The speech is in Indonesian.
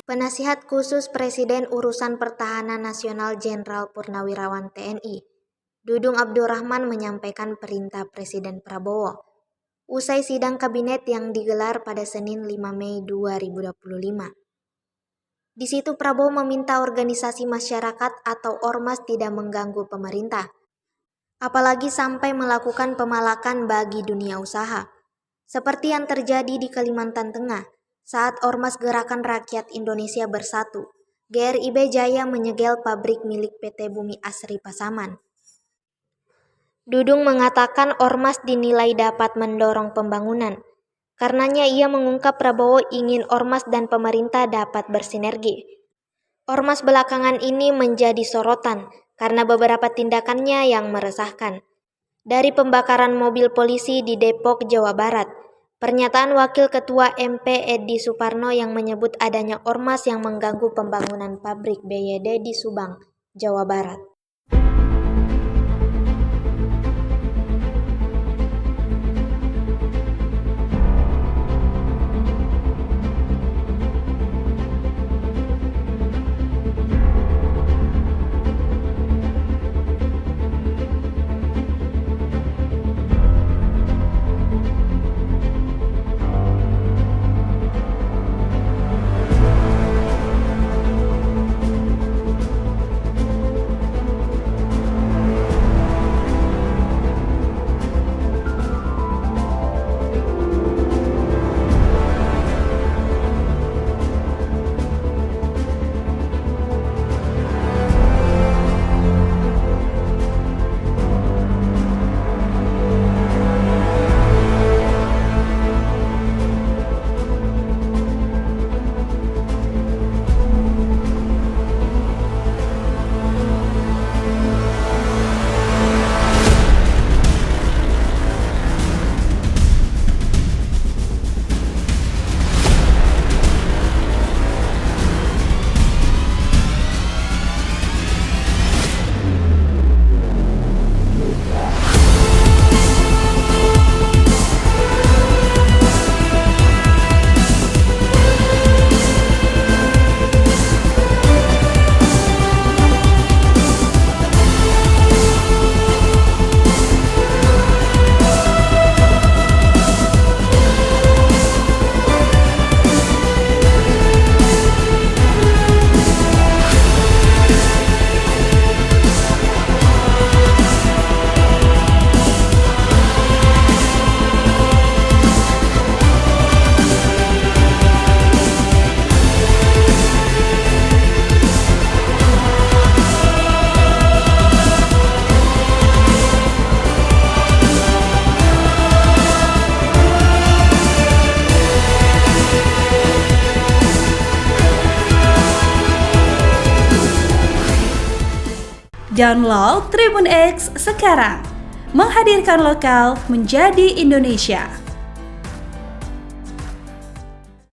Penasihat Khusus Presiden Urusan Pertahanan Nasional Jenderal Purnawirawan TNI, Dudung Abdurrahman menyampaikan perintah Presiden Prabowo usai sidang kabinet yang digelar pada Senin 5 Mei 2025. Di situ Prabowo meminta organisasi masyarakat atau ormas tidak mengganggu pemerintah, apalagi sampai melakukan pemalakan bagi dunia usaha, seperti yang terjadi di Kalimantan Tengah saat Ormas Gerakan Rakyat Indonesia Bersatu, GRIB Jaya menyegel pabrik milik PT Bumi Asri Pasaman. Dudung mengatakan ormas dinilai dapat mendorong pembangunan. Karenanya ia mengungkap Prabowo ingin ormas dan pemerintah dapat bersinergi. Ormas belakangan ini menjadi sorotan karena beberapa tindakannya yang meresahkan. Dari pembakaran mobil polisi di Depok, Jawa Barat, pernyataan Wakil Ketua MP Edi Suparno yang menyebut adanya ormas yang mengganggu pembangunan pabrik BYD di Subang, Jawa Barat. Download Tribun X sekarang, menghadirkan lokal menjadi Indonesia.